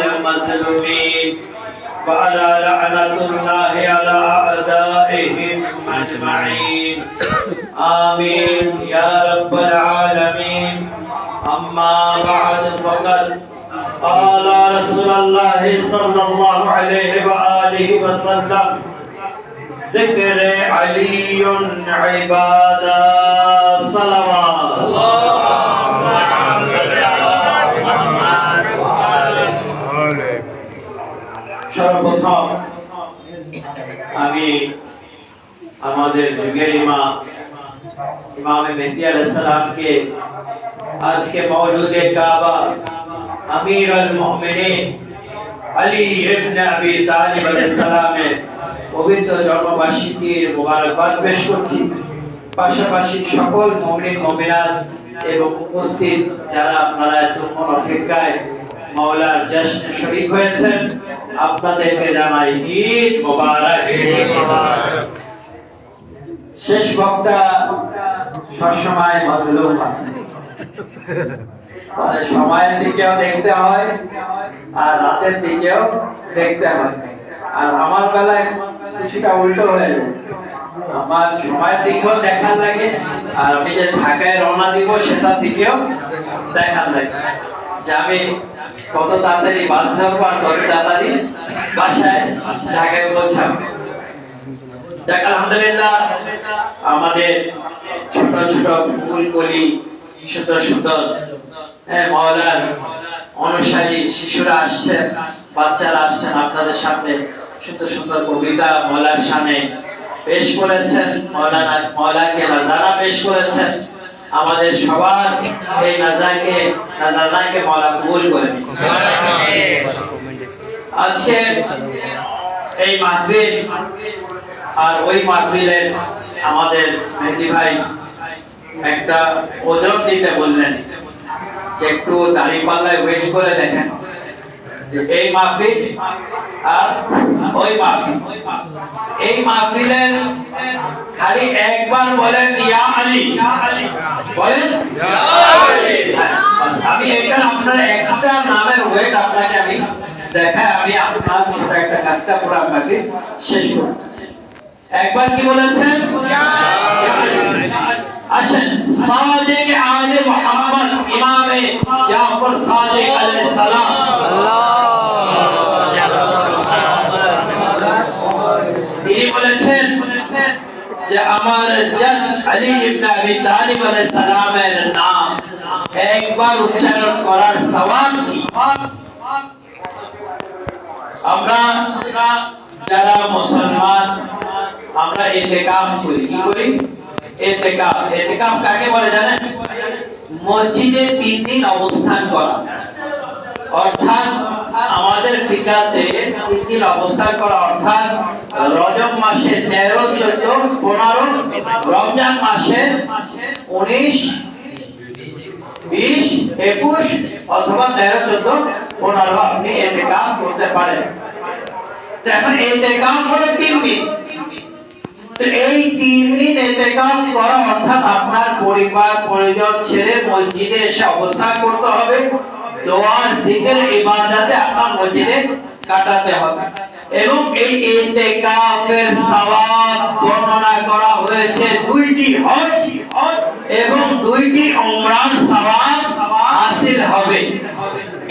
المظلومين وعلى لعنة الله على أعدائهم أجمعين آمين يا رب العالمين أما بعد فقد قال رسول الله صلى الله عليه وآله وسلم ذكر علي عباد صلوات সর্বপ্রথম আমি আমাদের যুগের ইমাম মেহদী আলাইহিস সালামকে আজকে মওলুদে কাবা আমিরুল মুমিনিন আলী ইবনে আবি তালিব আলাইহিস সালামের পবিত্র জন্মবার্ষিকীর মোবারকবাদ পেশ করছি। পাশাপাশি সকল মুমিন মুমিনাত এবং উপস্থিত যারা আপনারা এতক্ষণ অপেক্ষায় মাওলার জশ্নে শরীক হয়েছেন আপনাদেরকে জানাই ঈদ মোবারক। শেষ বক্তা সবসময় মাজলুম মানে সময়ের দিকেও দেখতে হয় আর রাতের দিকেও দেখতে হয়, আর আমার বেলায় কিছুটা উল্টো হয়ে যায়। আমার সময়ের দিকেও দেখা লাগে আর আমি যে ঢাকায় রওনা দিব সেটার দিকেও দেখা লাগে যে আমি কত তাড়াতাড়ি বাস ধরবো আর কত তাড়াতাড়ি বাসায় ঢাকায় পৌঁছাবো। যাক আলহামদুলিল্লাহ, আমাদের ছোট ছোট ফুলকলি সুন্দর সুন্দর মাওলার অনুসারী শিশুরা আসছেন, বাচ্চারা আসছেন, আপনাদের সামনে সুন্দর সুন্দর কবিতা মাওলার সামনে পেশ করেছেন, মাওলাকে নাজারা পেশ করেছেন। আমাদের সবার এই নাজারাকে মাওলা কবুল করে নিন। আজকে এই মাহফিল আর ওই মাহফিলের আমাদের মেহদী ভাই একটা ওজন দিতে বললেন যে একটু দাঁড়িপাল্লায় ওয়েট করে দেখেন যে এই মাহফিল আর ওই মাহফিল, এই মাহফিলের খালি একবার বলেন ইয়া আলী, বলেন ইয়া আলী। আমি এটা আপনার একটা নামের ওয়েট আপনাকে আমি দেখাই, আমি আপনার ছোট একটা কাজটা পুরো আপনাকে শেষ করব। একবার কি বলেছেন? ইয়া আলী। আসেন সাদিক আলে মুহাম্মদ ইমামে জাফর সাদিক আলাইহিস সালাম তিনি বলেছেন যে আমার জাদ আলী ইবনে আবি তালিব আলাইহিস সালামের নাম একবার উচ্চারণ করার সওয়াব কি? আমরা যারা মুসলমান আমরা ইতিকাফ করি, কি করি? ইতিকাফ কাকে বলে জানেন? মসজিদে 3 দিন অবস্থান করা, অর্থাৎ আমাদের ফিকাতে 3 দিন অবস্থান করা, অর্থাৎ রজব মাসে 13, 14, 15, রমজান মাসে 19, 20, 21 অথবা 13, 14, 15 আপনি ইতিকাফ করতে পারেন। এখন ইতিকাফ হলো 3 দিন। তো এই 3 দিন ইতিকাফ করা অর্থাৎ আপনার পরিবার পরিজন ছেড়ে মসজিদে এসে অবস্থান করতে হবে, দোয়া জিকির ইবাদতে আপনার মসজিদে কাটাতে হবে। এবং এই ইতিকাফের সওয়াব বর্ণনা করা হয়েছে 2টি হজ এবং 2টি উমরার সওয়াব হাসিল হবে।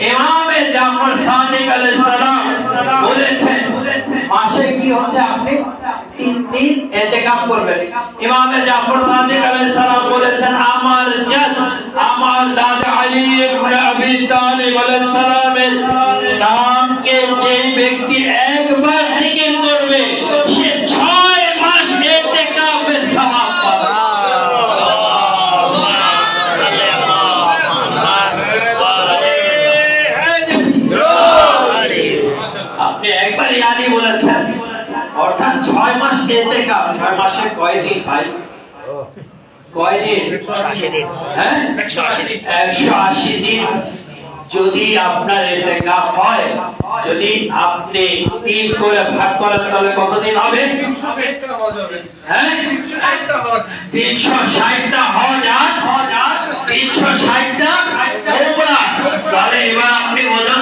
ইমামে জাফর সাদিক আলাইহিস সালাম বলেছেন মাসে কি হচ্ছে আপনি 3 দিন ইতিকাফ করবেন। ইমামে জাফর সাদিক আলাইহিস সালাম বলেছেন আমার জাদ আমার দাদা আলী ইবনে আবি তালিব আলাইহিস সালামের নামকে যে ব্যক্তি একবার জিকির করবে সে 6 মাস ইতিকাফের সওয়াব পাবে। আপনি একবার ইয়াদি বলেছেন অর্থাৎ 6 মাস ইতিকাফ। 6 মাসে কয় দিন ভাই? কয় দিন? 180 দিন। হ্যাঁ 180 দিন। 180 দিন যদি আপনার ইতিকাফ হয়, যদি আপনি 3 করে ভাগ করেন তাহলে কত দিন হবে? 360টা হজ হবে। হ্যাঁ 360টা হজ আর 360টা উমরা। তাহলে এবার আপনি ওজন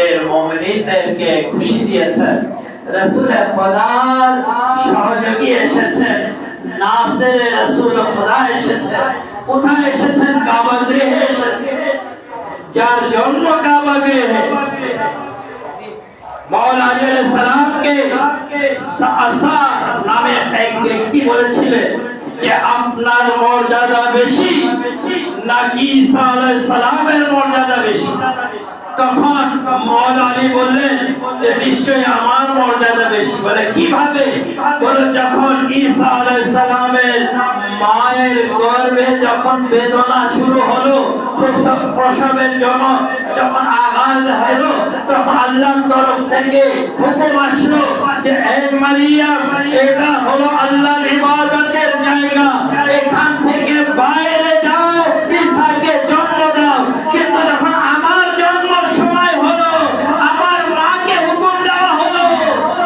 আমাদের মুমিনদেরকে খুশি দিয়েছেন। রাসূল খোদার সহযোগী এসেছেন, নাসির রাসূল খোদা এসেছেন। কোথায় এসেছেন? কাবা গৃহে এসেছেন। যার জন্ম কাবা গৃহে, মওলা আলী আলাইহিস সালামকে আসা নামে এক ব্যক্তি বলেছিলেন যে আপনার মর্যাদা বেশি নাকি ঈসা আলাইহিস সালামের মর্যাদা বেশি? তখন মওলা আলী বললেন যে নিশ্চয়ই আমার মর্যাদা বেশি। বলে কিভাবে? বলে যখন ঈসা আলাইহিস সালামের মায়ের গর্ভে যখন বেদনা শুরু হলো, প্রসবের জন্য যখন আঘাত হলো, তখন আল্লাহর তরফ থেকে হুকুম আসলো যে হে মারিয়াম, এটা হলো আল্লাহর ইবাদতের জায়গা, এখান থেকে বাইরে যাও, ঈসাকে জন্ম দাও। কিন্তু যখন আমার জন্ম সময় হলো, আমার মাকে হুকুম দেওয়া হলো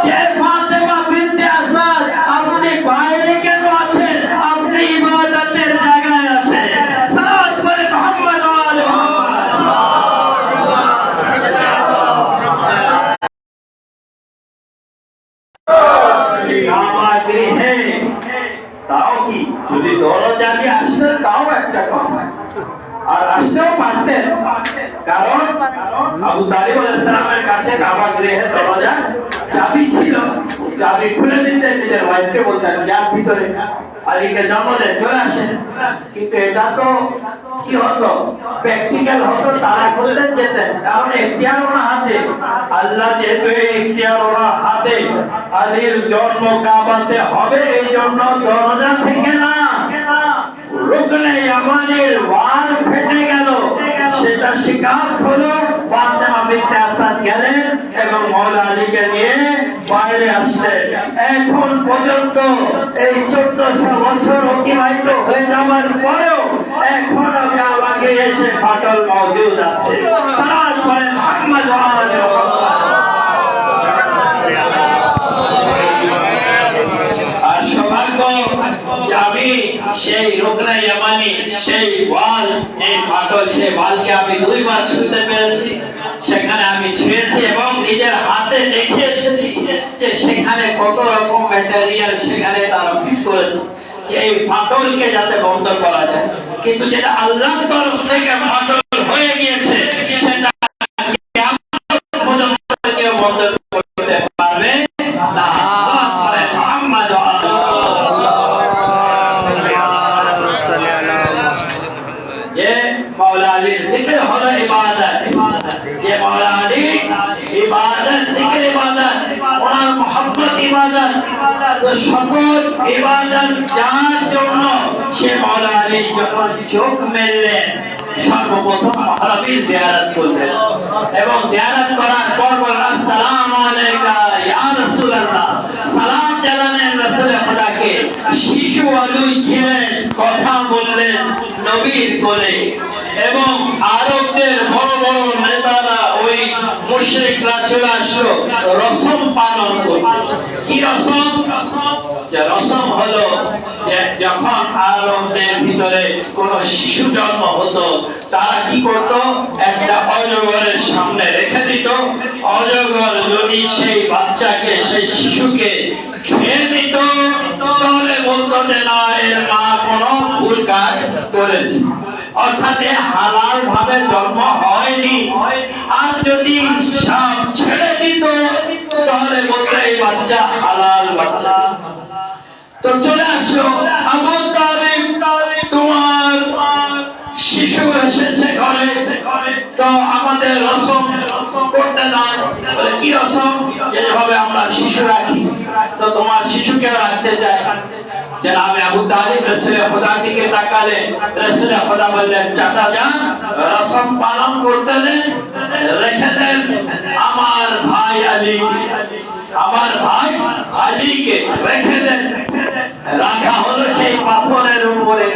যে ফাতেমা বিনতে আসাদ, আপনি বাইরে কেন আছেন? আপনি ইবাদতের জায়গায় আছেন। সালাত পড়ে মুহাম্মদ ওয়া আলি কাবা গৃহে। তাও কি যদি দরজা দিয়ে আসতেন তাও একটা কথা, আর আসতেও পারতেন, কারণ আবু তালিব আলাইহিস সালামের কাছে কাবা গৃহে দরজা চাবি ছিল। চাবি খুলে দিতে নিজের ওয়াইফকে বলতেন যার ভিতরে আলীকে জন্ম দেন, চলে আসেন। কিন্তু এটা তো কি হতো, প্র্যাকটিক্যাল হতো, তারা করতেন যেতেন, কারণ এখতিয়ার ওনার হাতে। আল্লাহ যেহেতু এখতিয়ার ওনার হাতে, আলীর জন্ম কাবাতে হবে, এই জন্য দরজা থেকে না, রুকনে ইয়ামানির ওয়াল ফেটে গেল, সেটা শিকার হলো। ফাতেমা বিনতে আসাদ গেলেন এবং মওলা আলীকে নিয়ে বাইরে আসলেন। এখন পর্যন্ত এই 1400 বছর অতিবাহিত হয়ে যাওয়ার পরেও এখনো কাবাকে এসে ফাটল মওজুদ আছে। সালাত পড়েন মুহাম্মদ ওয়া আলি মুহাম্মদ। আর সৌভাগ্য যে আমি সেই রুকনে ইয়ামানি, সেই ওয়াল, যে ফাটল, সেই ওয়ালকে আমি 2 বার ছুঁতে পেরেছি। সেখানে আমি ছুঁয়েছি এবং নিজের হাতে দেখে এসেছি যে সেখানে কত রকম ম্যাটেরিয়াল সেখানে তারা ফিট করেছে যে এই ফাটলকে যাতে বন্ধ করা যায়। কিন্তু যেটা আল্লাহর তরফ থেকে ফাটল হয়ে গিয়েছে, সেটা কিয়ামত পর্যন্ত কেউ বন্ধ করতে পারবে না। মুহাম্মদ যে মওলা আলীর জিকির হলো ইবাদত, যে মওলা আলী ইবাদত, জিকির ইবাদত, ওনার মুহাব্বত ইবাদত। তো সকল ইবাদত যার জন্য, সে মওলা আলী যখন চোখ মেললেন সর্বপ্রথম মহরমের জিয়ারত করলেন এবং জিয়ারত করার পর বললেন আসসালামু আলাইকা ইয়া রাসূলুল্লাহ। সালাম জানালেন রাসূল খোদাকে। শিশু আলী ছিলেন, কথা বললেন নবীর কোলে এবং আরবদের বড় বড় নেতারা, ওই মুশরিকরা চলে আসলো রসম পালন করতে। কি রসম? যে রসম হলো যে যখন আরবদের ভিতরে কোন শিশু জন্ম হতো, তারা কি করত? একটা অজগরের সামনে রেখে দিত। অজগর যদি সেই বাচ্চাকে, সেই শিশুকে খেয়ে নিত, তাহলে বলতো যে না, এর মা কোনো ভুল কাজ করেছে, অর্থাৎ হালাল ভাবে জন্ম হয়নি। আর যদি সব ছেড়ে দিত, তাহলে বলতো এই বাচ্চা হালাল বাচ্চা। তো চলে আসো আবু তালিব, তোমার শিশু এসেছে ঘরে, তো আমাদের রসম করতে দাও। বলে কি রসম? যেভাবে আমরা শিশু রাখি, তো তোমার শিশুকে রাখতে চাই। জনাবে আবু তালিব রাসূল খোদা দিকে তাকালেন। রাসূল খোদা বললেন চাচা যান, রসম পালন করতে দেন, রেখে দেন আমার ভাই আলী, আমার ভাই আলীকে রেখে দেন। রাখা হলো সেই পাথরের উপরে।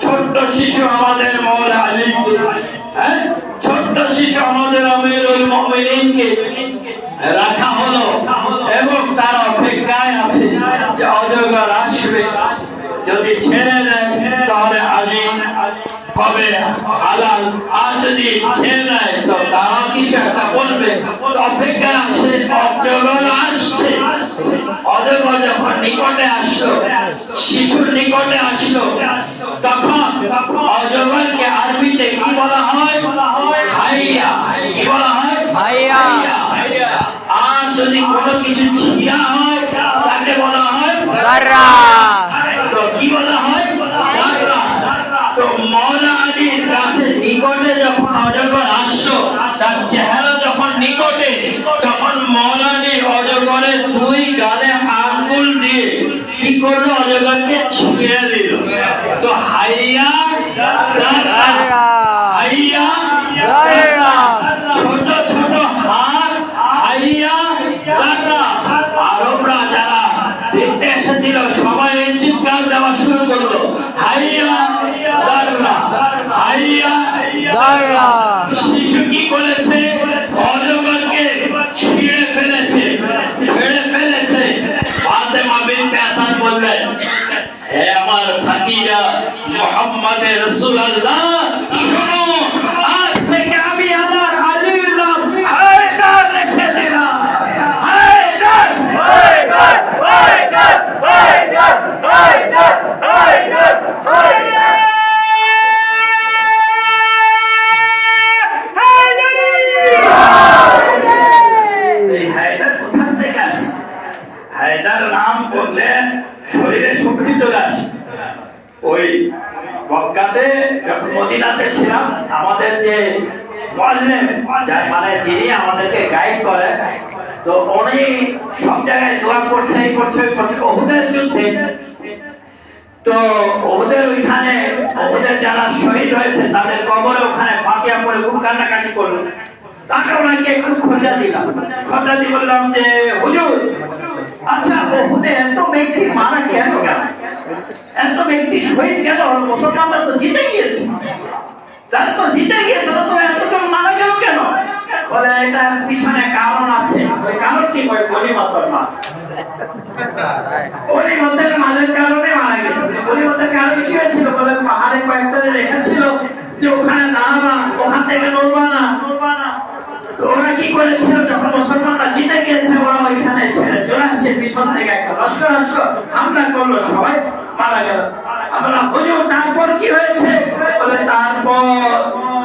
ছোট্ট শিশু আমাদের মওলা আলীকে, ছোট্ট শিশু আমাদের আমিরুল মুমিনিনকে রাখা হলো এবং তার অপেক্ষায় আছে যে অজগর আসবে, যদি ছেড়ে দেয় তাহলে আলী হবে হালাল, আর যদি খেয়ে নেয় তো তারা কিছু একটা বলবে। অপেক্ষা আছে, অজগর আসছে। অজগর যখন নিকটে আসলো, শিশুর নিকটে আসলো, তখন অজগরকে আরবিতে কি বলা হয়? হাইয়া। কি বলা হয়? হাইয়া। আর যদি কোনো কিছু ছিয়া হয় তাকে বলা হয় গাররা। তো কি বলা হয়? গাররা। তো মওলা আলীর কাছে নিকটে যখন অজগর আসলো, তার চেহারা যখন নিকটে, তখন মওলা আলী অজগরের দুই গালে আঙ্গুল দিয়ে কি করলো? অজগরকে ছুঁয়ে দিল। তো হাইয়া গাররা, হাইয়া গাররা। ছোট ছোট হাত, হাইয়া গাররা। আরবরা যারা দেখতে এসেছিল সবাই এই চিৎকার দেওয়া শুরু করলো, হাইয়া গাররা, হাইয়া গাররা। শিশু কি করেছে? অজগরকে ছিঁড়ে ফেলেছে, ফেলে ফেলেছে। ফাতেমা বিনতে আসাদ বললেন, হে আমার ভাতিজা মুহাম্মদে রাসূলুল্লাহ, শোনো, আজ থেকে আমি আমার আলীর নাম হায়দার রেখে দিলাম। হায়দার, হায়দার, হায়দার, হায়দার, হায়দার, হায়দার, হায়দার। এই হায়দার কোথা থেকে আসে? হায়দার নাম বললে শরীরে শক্তি চলে আসে। ওই মক্কাতে যখন মদিনাতে ছিলাম, আমাদের যে মুআল্লিম, মানে যিনি আমাদেরকে গাইড করে, তো উনি সব জায়গায় দোয়া করছে, এই করছে, ওই করছে। উহুদের যুদ্ধে, তো ওদের ওইখানে ওদের যারা শহীদ হয়েছে তাদের কবরে ওখানে ফাতিহা পড়ে খুব কান্নাকাটি করলো। তাকে ওনাকে একটু খোঁজা দিলাম। খোঁজা দিয়ে বললাম যে হুজুর, আচ্ছা ওহুদে এত ব্যক্তি মারা কেন গেল? এত ব্যক্তি শহীদ কেন হলো? মুসলমানরা তো জিতে গিয়েছে, তারা তো জিতে গিয়েছে, তো এতজন মারা গেল কেন? বলে এটা পিছনে কারণ আছে। কারণ কি? গনিমতের মাল। গনিমতের মালের কারণে মারা গেছে। গনিমতের কারণে কি হয়েছিল? বলে পাহাড়ে কয়েকটা রেখেছিল যে ওখানে দাঁড়াবা, ওখান থেকে নড়বা না। ওরা কি করেছিল? যখন মুসলমানরা জিতে গিয়েছে, ওরা ওইখানে ছেড়ে চলে আসছে, পিছন থেকে একটা লস্কর আসলো, হামলা করলো, সবাই মারা গেল। আমরা হুজুর তারপর কি হয়েছে? বলে তারপর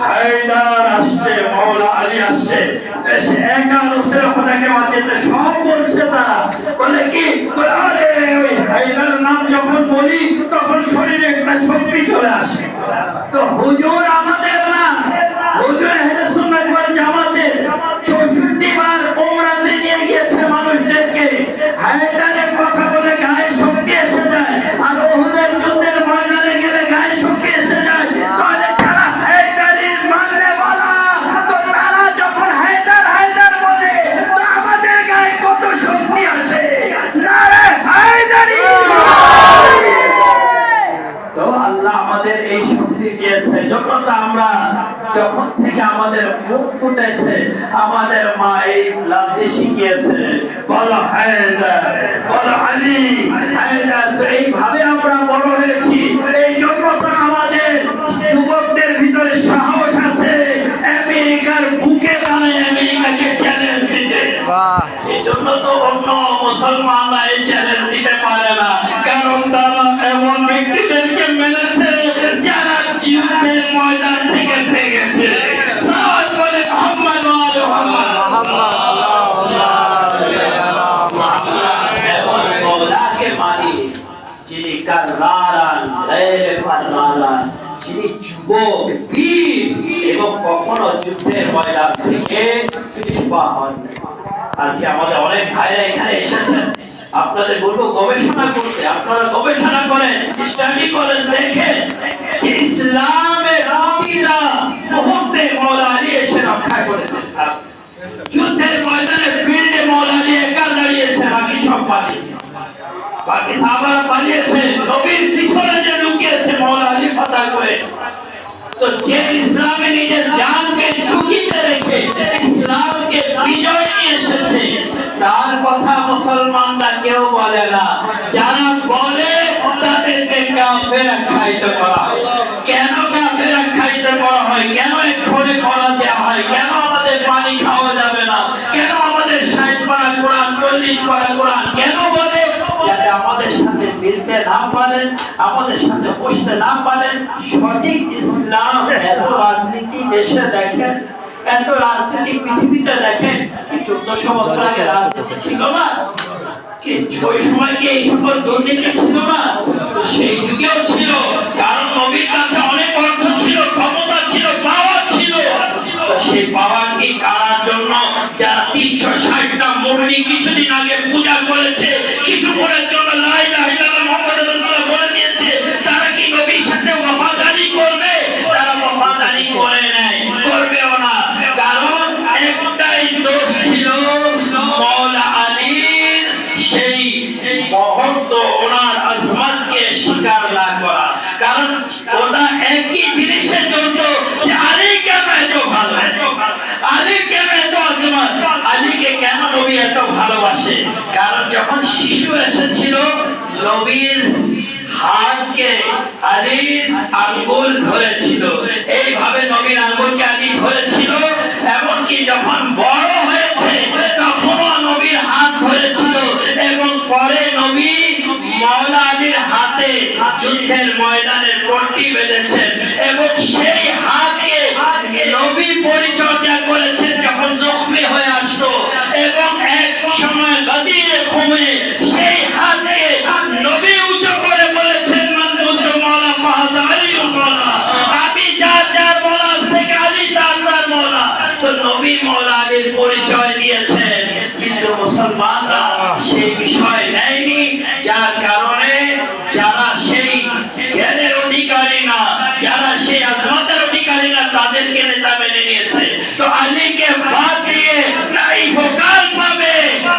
হায়দার আসছে, মওলা আলী আসছে, এসে একা রসুল খোদাকে বাঁচিয়েছে। সব বলছে তারা। বলে কি? বলে আরে ওই হায়দার নাম যখন বলি তখন শরীরে একটা শক্তি চলে আসে। তো হুজুর আমাদের না, হুজুর আহলে সুন্নাত ওয়াল জামাতের 64 বার উমরাতে নিয়ে গিয়েছে মানুষদেরকে। হায়দারের কথা বলে গায়ে শক্তি এসে যায়, আর উহুদের যুদ্ধের ময়দানে গেলে গায়ে শক্তি এসে যায়। তাহলে তারা হায়দারের মানলে বলা, তো তারা যখন হায়দার হায়দার বলে, তো আমাদের গায়ে কত শক্তি আসে। নারে হায়দারি! তো আল্লাহ আমাদের এই শক্তি দিয়েছে। যখন আমরা, যখন থেকে আমাদের মুখ ফুটেছে, আমাদের মা এই লাফজি শিখিয়েছে, বলো হায়দার, বলো আলী, হায়দার। তো এইভাবে আমরা বড় হয়েছি। এই জন্য তো আমাদের যুবকদের ভিতরে সাহস আছে আমেরিকার বুকে দাঁড়িয়ে আমেরিকাকে চ্যালেঞ্জ দিতে। এই জন্য তো অন্য মুসলমানরা এই চ্যালেঞ্জ দিতে পারে না, কারণ তারা এমন ব্যক্তিদেরকে মেনেছে যারা যুদ্ধের ময়দান থেকে ভেগেছে। সালাত বলে মুহাম্মদ ওয়া আলি মুহাম্মদ। এমন মওলাকে মানি যিনি কাররারান গায়রে ফাররারান, যিনি যুবক, বীর এবং কখনো যুদ্ধের ময়দান থেকে পিছপা হন। আজকে আমাদের অনেক ভাইরা এখানে এসেছেন, আপনাদের বলবো গবেষণা করতে। আপনারা গবেষণা করেন, স্টাডি করেন, দেখেন ইসলামের প্রতিটা মুহূর্তে মওলা আলী এসে রক্ষা করেছে। যুদ্ধের ময়দানে ফিল্ডে মওলা আলী একা দাঁড়িয়েছে, বাকি সব পালিয়েছে, বাকি সাহাবারা পালিয়েছে। নবীর পিছনে যে লুকিয়েছে মওলা আলী ফাতহ করে। তো যে ইসলামে নিজের জানকে ঝুঁকিতে রেখে ইসলামকে বিজয় নিয়ে এসেছে, তার কথা মুসলমানরা কেউ বলে না। যারা বলে তাদেরকে কাফের আখ্যায়িত করা। কেন কাফের হয়, কেন এক্ষণে করা দেওয়া হয়, কেন আমাদের পানি খাওয়া যাবে না, কেন আমাদের 60 পারা কোরআন 40 পারা কোরআন কেন বলে, যাতে আমাদের সাথে মিলতে না পারেন, আমাদের সাথে বসতে না পারেন। সঠিক ইসলাম এত রাজনীতি দেশে দেখেন, এত রাজনীতি পৃথিবীতে দেখেন, কি 1400 বছর আগে রাজনীতি ছিল না? কি ওই সময় কি এই সকল দুর্নীতি ছিল না? সেই যুগেও ছিল, কারণ নবীর কাছে অনেক অর্থ ছিল, ক্ষমতা ছিল, পাওয়ার ছিল। সেই পাওয়ার কি কারার জন্য যারা 360টা মূর্তি কিছুদিন আগে পূজা করেছে, কিছুক্ষণের জন্য লা ইলাহা ইল্লাল্লাহ মুহাম্মাদুর রাসূলুল্লাহ বলে দিয়েছে, তারা কি নবীর সাথে ওয়াফাদারি করবে? তারা ওয়াফাদারি করে নাই, করবেও না। কারণ একটাই দোষ ছিল, মাওলা আলীর সেই মহত্ব, ওনার আজমতকে স্বীকার না করা। কারণ ওটা একই জিনিসের জন্য যে আলী কেন এত ভালো, আলী কেন এত আজমত, আলীকে কেন নবী এত ভালোবাসে? কারণ যখন শিশু এসেছিল, নবীর হাতকে আলীর আঙ্গুল ধরেছিল, এইভাবে নবীর আঙ্গুলকে আলী ধরেছিল। এমনকি যখন বড় হয়েছে তখনও নবীর হাত ধরেছিল, এবং পরে নবী মাওলা আলীর হাতে যুদ্ধের ময়দানে পট্টি বেঁধেছেন, এবং সেই হাতকে নবী পরিচর্যা করেছেন যখন জখমি হয়ে আসতো, এবং এক সময় গাদিরে খুমে সেই হাতকে নবী উঁচু করে বলেছেন, মান কুনতু মাওলা ফাহাযা আলীউল মাওলা, আমি যার যার মাওলা থেকে আলী তার তার মাওলা। তো নবী মাওলা আলীর পরিচয় দিয়েছেন, কিন্তু মুসলমানরা সেই বিষয় নেয়নি, যার কারণে যারা সেই জ্ঞানের অধিকারী না, যারা সেই আজমতের অধিকারী না, তাদেরকে নেতা মেনে নিয়েছে। তো আলীকে বাদ দিয়ে না ইহকাল পাবে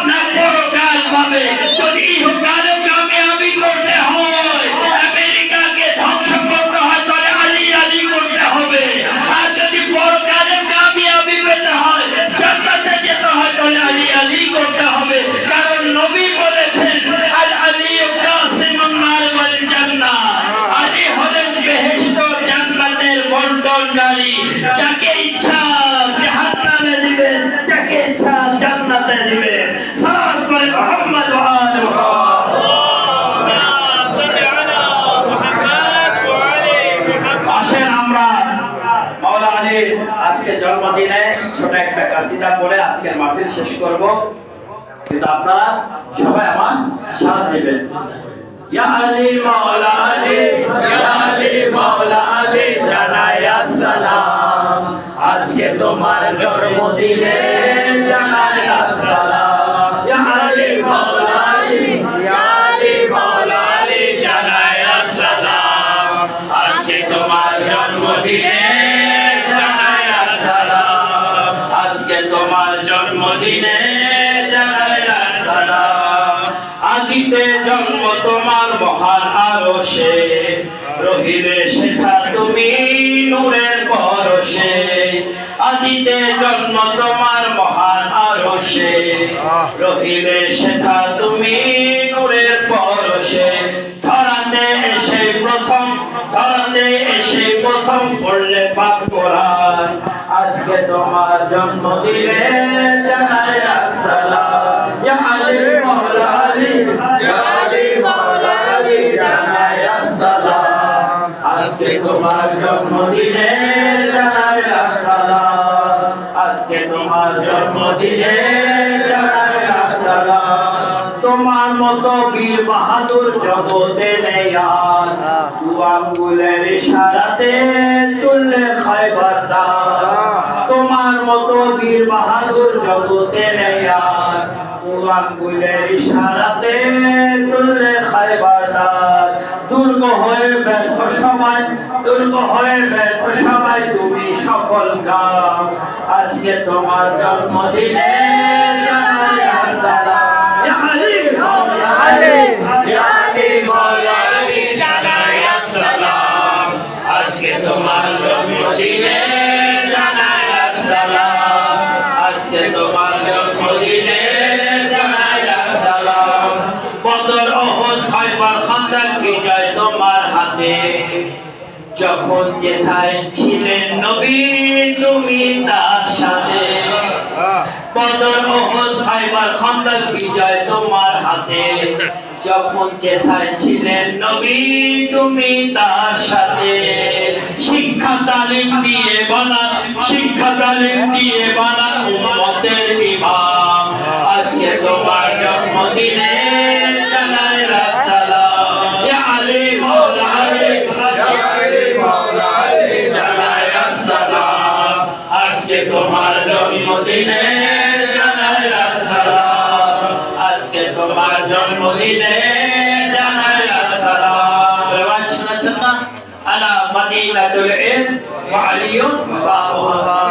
না পরকাল পাবে। যদি ইহকালে কামিয়াবি করতে হয়, আমেরিকাকে ধ্বংস করতে হয়, তাহলে আলী আলী করতে হবে। আর যদি পরকালে কামিয়াবি পেতে হয়, জান্নাতে যেতে হয়, তাহলে আলী আলী করতে হবে। কারণ নবী বলেছেন, আল আলিয়্যু কাসিমুন নার ওয়াল জান্নাহ, আলী হলেন বেহেশত জান্নাতের বন্টনকারী। যাকে ইচ্ছা জাহান্নামে দিবেন, যাকে ইচ্ছা জান্নাতে দিবেন। সালাত করে মুহাম্মদ ওয়া আলি মুহাম্মদ। আসেন আমরা মাওলা আলীর আজকে জন্মদিনে ছোট একটা কাসিদা পড়ে আজকের মাহফিল শেষ করব, কিন্তু আপনারা সবাই আমার সাথ দিবেন। ইয়া আলী মাওলা আলী, ইয়া আলী মাওলা আলী জানাই আসসালাম, আজকে তোমার জন্মদিনে জানাই আসসালাম। ইয়া আলী মাওলা আলী, ইয়া আলী মাওলা আলী জানাই আসসালাম, আজকে তোমার জন্মদিনে জানাই আসসালাম, আজকে তোমার জন্মদিনে জানাই আসসালাম। আদিতে জন্ম তোমার মহান আরশে, রহিলে শেখা তুমি নূরের পরশে। আদিতে জন্ম তোমার মহান আরশে, রহিলে শেখা তুমি নূরের পরশে। ধরাতে এসে প্রথম, ধরাতে এসে প্রথম পড়লে পাক কোরআন, আজকে তোমার জন্মদিনে জানাই আসসালাম। ইয়া আলী মাওলা আলী, ইয়া আলী মাওলা আলী জানাই আসসালাম, আজকে তোমার জন্মদিনে জানাই আসসালাম, আজকে তোমার জন্মদিনে জানাই আসসালাম। তোমার মতো বীর বাহাদুর জগতে নেই আর, দু আঙ্গুলের ইশারাতে তুললে খায়বার দার। তোমার মতো বীর বাহাদুর জগতে নেই আর, দু আঙ্গুলের ইশারাতে তুললে খায়বার দার। দুর্গ হয়ে ব্যর্থ সবাই, দুর্গ হয়ে ব্যর্থ সবাই, তুমি সফল গাও, আজকে তোমার জন্মদিনে জানাই আসসালাম। ইয়া আলী মাওলা আলী, ইয়া আলী মাওলা আলী জানাই আসসালাম, আজকে তোমার জন্মদিনে জানাই আসসালাম, আজকে তোমার জন্মদিনে জানাই আসসালাম। বদর, উহুদ, খায়বার, খান্দক বিজয় তোমার হাতে, যখন যেথায় ছিলেন নবী তুমি তার সাথে, বদর ওহদ খায়বার খান্দক বিজয় তোমার হাতে, যখন যেথায় ছিলেন নবী তুমি তার সাথে, শিক্ষা তালিম দিয়ে বানান, শিক্ষা তালিম দিয়ে বানান উম্মতের ইমাম। আজকে তোমার জন্মদিনে জানাই আসসালাম, ইয়া আলী মাওলা আলী, ইয়া আলী মাওলা আলী জানাই আসসালাম। আজকে তোমার জন্মদিনে জানাই আসসালাম, আজকে তোমার জন্মদিনে জানাই আসসালাম। রেওয়াজ শুনেছেন না? আনা মাদিনাতুল ইলম ওয়া আলিয়ুন বাবুহা।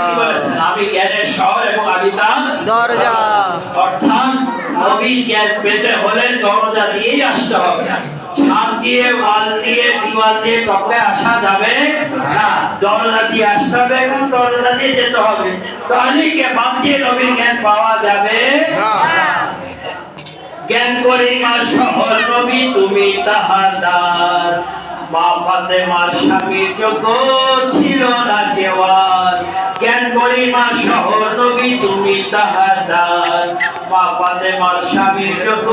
আমি জ্ঞানের শহর এবং আমি তার দরজা। অর্থাৎ নবীর জ্ঞান পেতে হলে দরজা দিয়েই আসতে হবে, ছাদ দিয়ে ওয়াল দিয়ে দিওয়াল দিয়ে টপকে আসা যাবে না, দরজা দিয়ে আসতে হবে এবং দরজা দিয়ে যেতে হবে। তো আলীকে বাদ দিয়ে নবীর জ্ঞান পাওয়া যাবে না। জ্ঞান করিমার শহর নবী তুমি তাহার দ্বার, মা ফাতেমার স্বামীর যোগ্য ছিল না কেউ আর। জ্ঞান করিমার শহর নবী তুমি তাহার দ্বার, মা ফাতেমার স্বামীর যোগ্য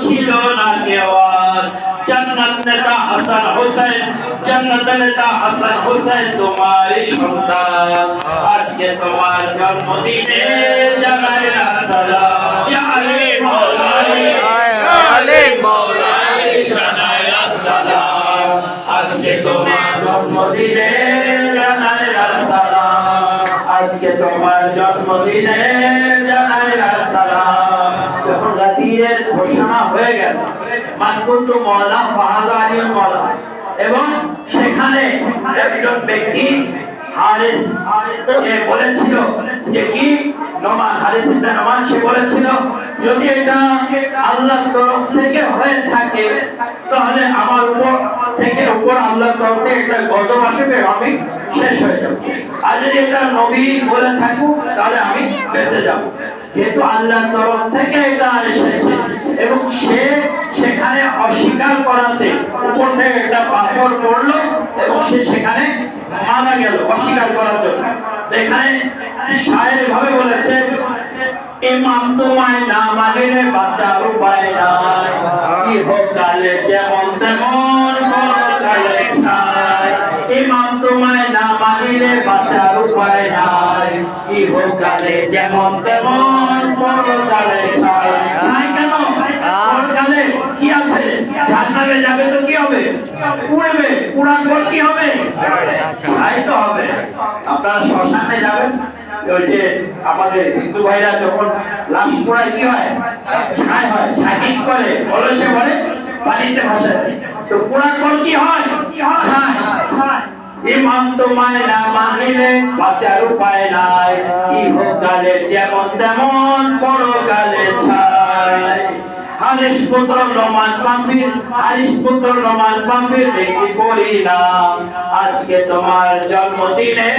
ছিল না কেউ আর। জান্নাত নেতা হাসান হোসেন, জান্নাত নেতা হাসান হোসেন তোমার সন্তান। আজকে তোমার জন্মদিনে জানাই আসসালাম, ইয়া আলী মাওলা আলী, ইয়া আলী মাওলা আলী জানাই আসসালাম। আজকে তোমার জন্মদিনে জানাই আসসালাম, আজকে তোমার জন্মদিনে জানাই আসসালাম। যখন রাতের ঘোষণা হয়ে গেল মান কুনতু মাওলা ফাহাদা আলিউল মাওলা, এবং সেখানে একজন ব্যক্তি হারিস সে বলেছিল যে কি নোমান, হারিস ইবনে নোমান সে বলেছিল যদি এটা আল্লাহর তরফ থেকে হয়ে থাকে তাহলে আমার উপর থেকে উপর আল্লাহর তরফ থেকে একটা গজব আসবে, আমি শেষ হয়ে যাব। আর যদি এটা নবী বলে থাকুক তাহলে আমি বেঁচে যাব। যেহেতু আল্লাহর তরফ থেকে এটা এসেছে এবং সে সেখানে অস্বীকার করাতে উপর থেকে একটা পাথর পড়লো এবং সে সেখানে মারা গেল অস্বীকার করার জন্য। এখানে শায়ের ভাবে বলেছে ইমাম তোমায় না মানিলে বাঁচার উপায় নাই, ইহকালে যেমন তেমন পরকালে ছাই। ইমাম তোমায় না মানিলে বাঁচার উপায় নাই, ইহকালে যেমন তেমন পরকালে ছাই। ছাই কেন? পরকালে কি আছে? জান্নাতে যাবে তো কি হবে? পুড়বে, পুড়ার পর কি হবে? ছাই তো হবে। আপনারা শ্মশানে যাবেন, ওই যে আমাদের হিন্দু ভাইরা যখন লাশ পোড়ায় কি হয়? ছাই হয়, ছাই করে কলসে ভরে পানিতে ভাসায়। তো পোড়ার পর কি হয়? ছাই। ইমাম তোমায় না মানিলে বাঁচার উপায় নাই, ইহকালে যেমন তেমন পরকালে ছাই। হারিস পুত্র নোমান পাম্পির, হারিস পুত্র নোমান পাম্পির দেখি পরিণাম। আজকে তোমার জন্মদিনে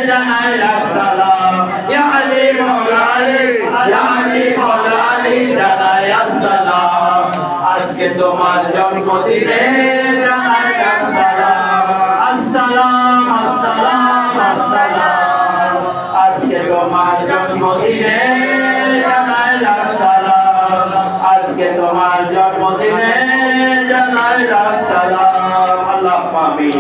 জানাই আসসালাম, ইয়া আলী মাওলা আলী, ইয়া আলী মাওলা আলী জানাই আসসালাম। আজকে তোমার জন্মদিনে জানাই আসসালাম, আসসালাম আসসালাম আসসালাম। আজকে তোমার জন্মদিনে জানাই আসসালাম, আজকে তোমার জন্মদিনে জানাই আসসালাম। আল্লাহ আমিন।